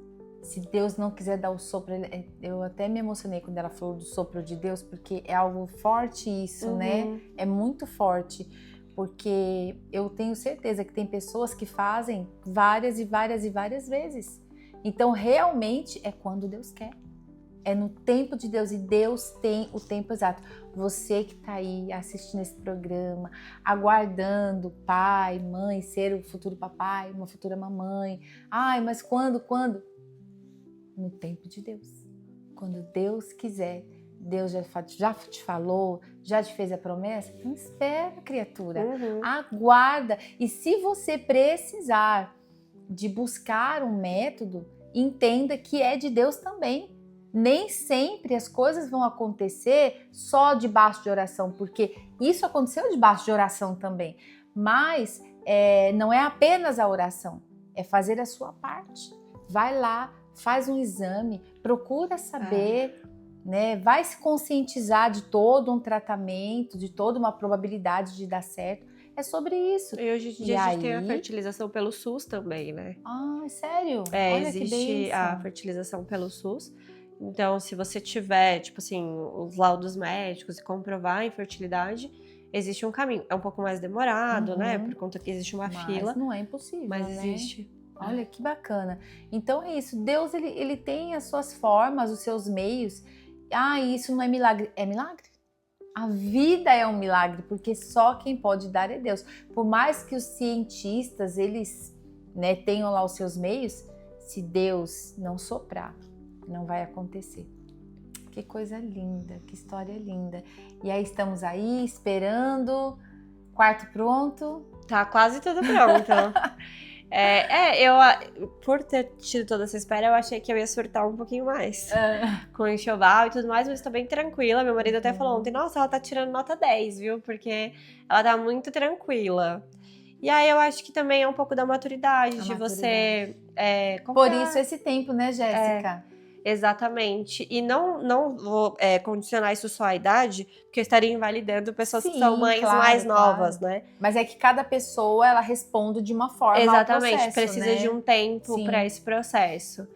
Se Deus não quiser dar o sopro... Eu até me emocionei quando ela falou do sopro de Deus, porque é algo forte isso, né? É muito forte. Porque eu tenho certeza que tem pessoas que fazem várias e várias e várias vezes. Então, realmente, é quando Deus quer. É no tempo de Deus, e Deus tem o tempo exato. Você que tá aí assistindo esse programa, aguardando pai, mãe, ser o futuro papai, uma futura mamãe. Mas quando? No tempo de Deus. Quando Deus quiser. Deus já te falou, já te fez a promessa? Então espera, criatura. Aguarda. E se você precisar de buscar um método, entenda que é de Deus também. Nem sempre as coisas vão acontecer só debaixo de oração, porque isso aconteceu debaixo de oração também. Mas não é apenas a oração, é fazer a sua parte. Vai lá, faz um exame, procura saber, né? Vai se conscientizar de todo um tratamento, de toda uma probabilidade de dar certo. É sobre isso. E hoje em dia a gente tem a fertilização pelo SUS também, né? Sério? Olha, existe a fertilização pelo SUS. Então, se você tiver, tipo assim, os laudos médicos e comprovar a infertilidade, existe um caminho. É um pouco mais demorado, né? Por conta que existe uma fila. Mas não é impossível, mas né? existe. Olha, que bacana. Então é isso. Deus, ele tem as suas formas, os seus meios. Isso não é milagre. É milagre? A vida é um milagre, porque só quem pode dar é Deus. Por mais que os cientistas, eles, né, tenham lá os seus meios, se Deus não soprar, não vai acontecer. Que coisa linda, que história linda. E aí estamos aí esperando, quarto pronto. Tá quase tudo pronto. Eu, por ter tido toda essa espera, eu achei que eu ia surtar um pouquinho mais. Com enxoval e tudo mais, mas tô bem tranquila. Meu marido até falou ontem, nossa, ela tá tirando nota 10, viu? Porque ela tá muito tranquila. E aí eu acho que também é um pouco da maturidade, você... Por isso esse tempo, né, Jéssica? Exatamente. E não vou condicionar isso só à idade, porque eu estaria invalidando pessoas que são mães mais novas, né? Mas é que cada pessoa, ela responde de uma forma Exatamente, ao processo, precisa né? de um tempo para esse processo.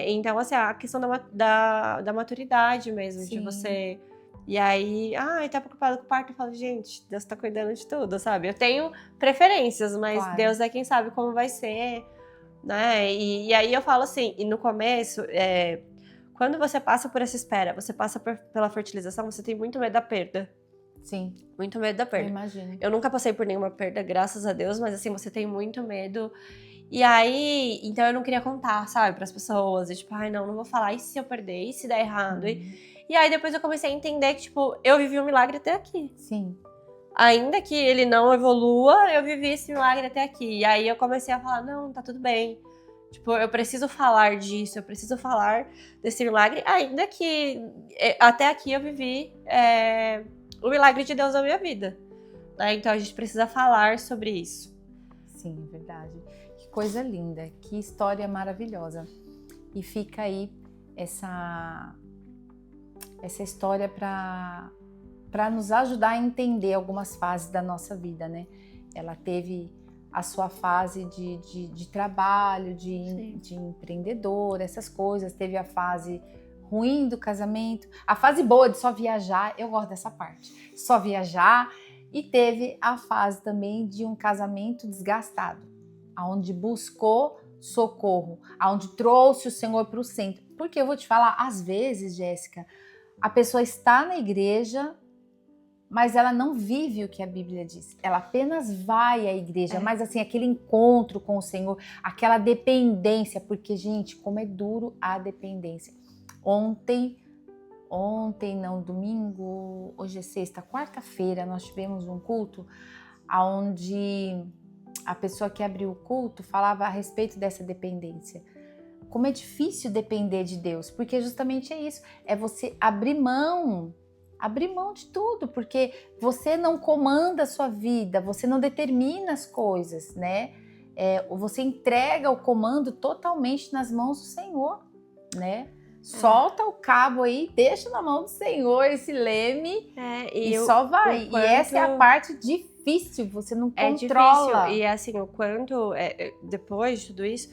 Então, assim, a questão da maturidade mesmo, de você... E aí, tá preocupado com o parto? Eu falo, gente, Deus tá cuidando de tudo, sabe? Eu tenho preferências, mas Deus é quem sabe como vai ser né? E aí eu falo assim, e no começo, quando você passa por essa espera, você passa pela fertilização, você tem muito medo da perda. Sim. Muito medo da Eu perda. imagino. Eu nunca passei por nenhuma perda, graças a Deus, mas assim, você tem muito medo. E aí, então eu não queria contar, sabe, pras pessoas. E tipo, ai, não vou falar, e se eu perder? E se der errado? E aí depois eu comecei a entender que, tipo, eu vivi um milagre até aqui. Sim. Ainda que ele não evolua, eu vivi esse milagre até aqui. E aí eu comecei a falar, não, tá tudo bem. Tipo, eu preciso falar disso, eu preciso falar desse milagre, ainda que até aqui eu vivi o milagre de Deus na minha vida. Né? Então a gente precisa falar sobre isso. Sim, é verdade. Que coisa linda, que história maravilhosa. E fica aí essa história para nos ajudar a entender algumas fases da nossa vida, né? Ela teve a sua fase de trabalho, de empreendedora, essas coisas. Teve a fase ruim do casamento, a fase boa de só viajar, eu gosto dessa parte, só viajar. E teve a fase também de um casamento desgastado, onde buscou socorro, onde trouxe o Senhor para o centro. Porque eu vou te falar, às vezes, Jéssica, a pessoa está na igreja, mas ela não vive o que a Bíblia diz. Ela apenas vai à igreja, mas assim, aquele encontro com o Senhor, aquela dependência, porque, gente, como é duro a dependência. Ontem não, domingo, hoje é sexta, quarta-feira, nós tivemos um culto onde a pessoa que abriu o culto falava a respeito dessa dependência. Como é difícil depender de Deus, porque justamente é isso, é você abrir mão de tudo, porque você não comanda a sua vida, você não determina as coisas, né? Você entrega o comando totalmente nas mãos do Senhor, né? Solta o cabo aí, deixa na mão do Senhor esse leme e só vai. E essa é a parte difícil, você não controla. Difícil, e assim, o quanto, depois de tudo isso,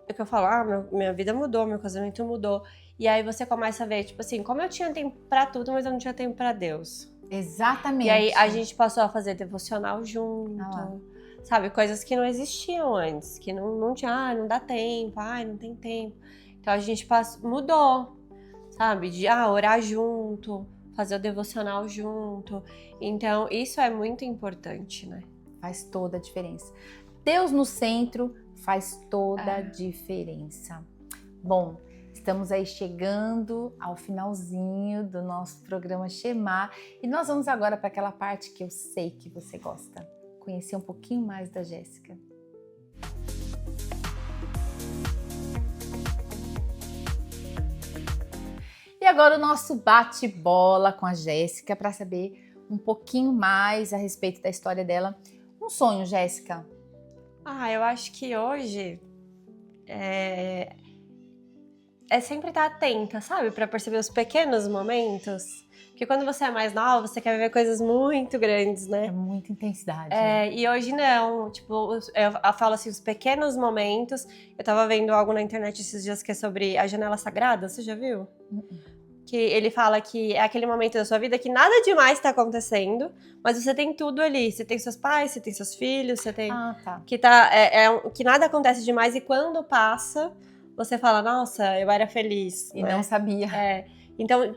é que eu falo, minha vida mudou, meu casamento mudou. E aí você começa a ver, tipo assim, como eu tinha tempo pra tudo, mas eu não tinha tempo pra Deus. Exatamente. E aí a gente passou a fazer devocional junto, sabe? Coisas que não existiam antes, que não tinha, não dá tempo, não tem tempo. Então a gente mudou, sabe? De orar junto, fazer o devocional junto. Então isso é muito importante, né? Faz toda a diferença. Deus no centro faz toda a diferença. Bom, estamos aí chegando ao finalzinho do nosso programa Shema e nós vamos agora para aquela parte que eu sei que você gosta. Conhecer um pouquinho mais da Jéssica. E agora o nosso bate-bola com a Jéssica para saber um pouquinho mais a respeito da história dela. Um sonho, Jéssica? Eu acho que hoje é sempre estar atenta, sabe? Para perceber os pequenos momentos. Porque quando você é mais nova, você quer viver coisas muito grandes, né? É muita intensidade. E hoje não, tipo, eu falo assim, os pequenos momentos. Eu tava vendo algo na internet esses dias que é sobre a janela sagrada, você já viu? Que ele fala que é aquele momento da sua vida que nada demais tá acontecendo, mas você tem tudo ali. Você tem seus pais, você tem seus filhos, você tem... que nada acontece demais e quando passa, você fala, nossa, eu era feliz. E não sabia. Então,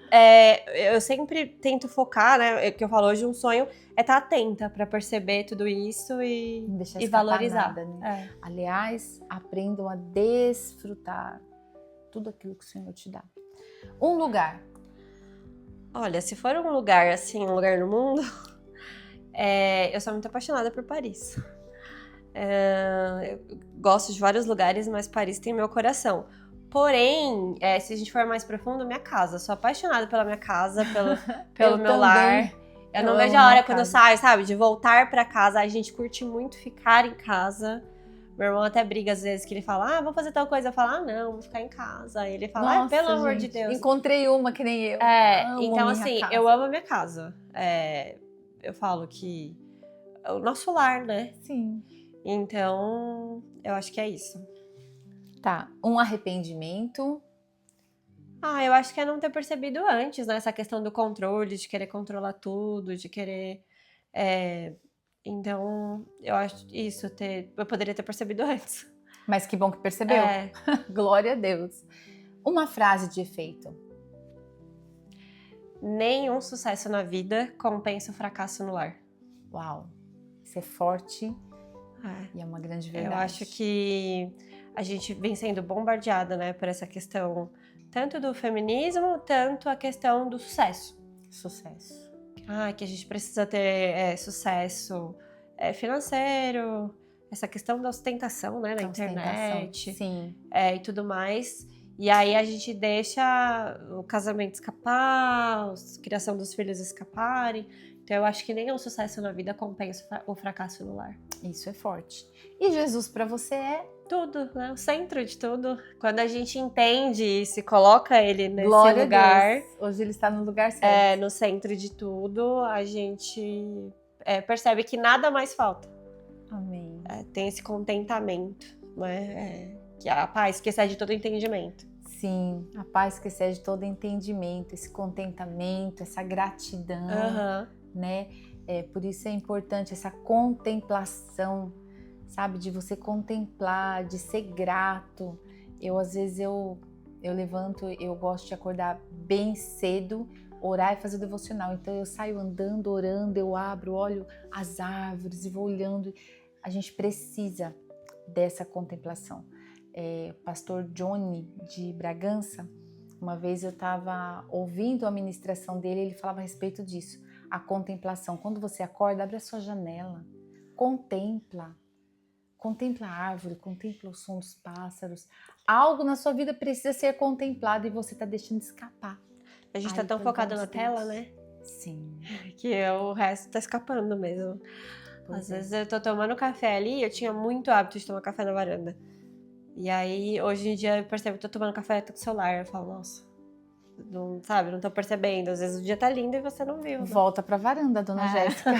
eu sempre tento focar, né? Que eu falo hoje, um sonho é estar atenta para perceber tudo isso e valorizar. Nada, né? Aliás, aprendam a desfrutar tudo aquilo que o Senhor te dá. Um lugar. Olha, se for um lugar assim, um lugar no mundo, eu sou muito apaixonada por Paris. Eu gosto de vários lugares, mas Paris tem meu coração. Porém, se a gente for mais profundo, minha casa. Sou apaixonada pela minha casa, pelo meu lar. Eu não vejo a hora quando eu saio, sabe? De voltar pra casa. A gente curte muito ficar em casa. Meu irmão até briga às vezes, que ele fala, vou fazer tal coisa. Eu falo, não, vou ficar em casa. Aí ele fala, pelo amor de Deus. Encontrei uma que nem eu. Então assim, eu amo a minha casa. Eu falo que é o nosso lar, né? Sim. Então, eu acho que é isso. Tá, um arrependimento. Eu acho que é não ter percebido antes, né? Essa questão do controle, de querer controlar tudo, de querer... Então, eu acho isso, eu poderia ter percebido antes. Mas que bom que percebeu. Glória a Deus. Uma frase de efeito. Nenhum sucesso na vida compensa o fracasso no lar. Uau, isso é forte e é uma grande verdade. Eu acho que a gente vem sendo bombardeada, né, por essa questão, tanto do feminismo, tanto a questão do sucesso. Sucesso. Que a gente precisa ter sucesso financeiro, essa questão da ostentação, né, na internet. Sim. E tudo mais. E aí a gente deixa o casamento escapar, a criação dos filhos escaparem. Então eu acho que nenhum sucesso na vida compensa o fracasso no lar. Isso é forte. E Jesus para você é? Tudo, né? O centro de tudo. Quando a gente entende e se coloca ele nesse Glória lugar... a Deus. Hoje ele está no lugar certo. No centro de tudo, a gente percebe que nada mais falta. Amém. Tem esse contentamento, né? Que é a paz que excede todo entendimento. Sim, a paz que excede todo entendimento, esse contentamento, essa gratidão, né? Por isso é importante essa contemplação, sabe? De você contemplar, de ser grato. Às vezes, eu levanto, eu gosto de acordar bem cedo, orar e fazer o devocional. Então, eu saio andando, orando, eu abro, olho as árvores e vou olhando. A gente precisa dessa contemplação. O pastor Johnny de Bragança, uma vez eu estava ouvindo a ministração dele, ele falava a respeito disso, a contemplação. Quando você acorda, abre a sua janela, contempla a árvore, contempla o som dos pássaros. Algo na sua vida precisa ser contemplado e você está deixando escapar. A gente está tão focado na tela, né? Sim. Que o resto está escapando mesmo. Às vezes eu tô tomando café ali, eu tinha muito hábito de tomar café na varanda. E aí, hoje em dia, eu percebo que eu tô tomando café, tô com o celular. Eu falo, nossa, não tô percebendo. Às vezes o dia tá lindo e você não viu. Né? Volta pra varanda, dona Jéssica.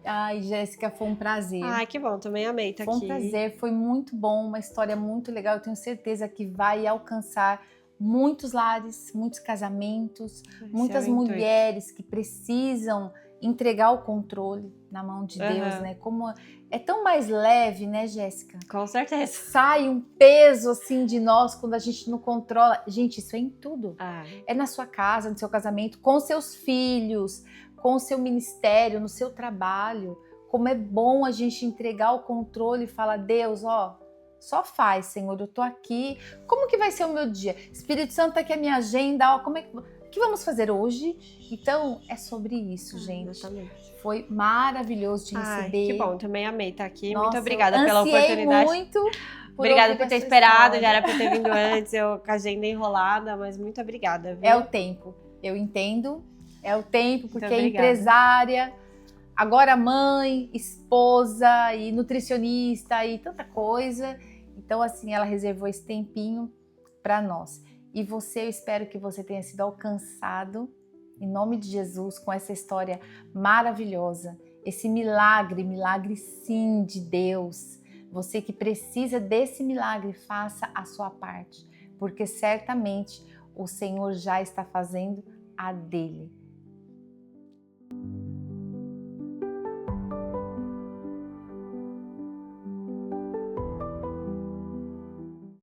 Ai, Jéssica, foi um prazer. Ai, que bom, também amei estar aqui. Foi um prazer, foi muito bom, uma história muito legal. Eu tenho certeza que vai alcançar muitos lares, muitos casamentos, muitas mulheres que precisam entregar o controle na mão de Deus, né? Como é tão mais leve, né, Jéssica? Com certeza. Sai um peso assim de nós quando a gente não controla. Gente, isso é em tudo. É na sua casa, no seu casamento, com seus filhos, com o seu ministério, no seu trabalho. Como é bom a gente entregar o controle e falar, Deus, só faz, Senhor, eu tô aqui. Como que vai ser o meu dia? Espírito Santo tá aqui a minha agenda, o que vamos fazer hoje? Então, é sobre isso, gente. Exatamente. Foi maravilhoso te receber. Que bom, também amei estar aqui. Nossa, muito obrigada pela oportunidade. Muito. Obrigada por ter esperado, já era pra ter vindo antes, eu com a agenda enrolada, mas muito obrigada. Viu? É o tempo, eu entendo. É o tempo, porque é empresária, agora mãe, esposa e nutricionista e tanta coisa. Então, assim, ela reservou esse tempinho para nós. E você, eu espero que você tenha sido alcançado, em nome de Jesus, com essa história maravilhosa. Esse milagre sim de Deus. Você que precisa desse milagre, faça a sua parte, porque certamente o Senhor já está fazendo a dele.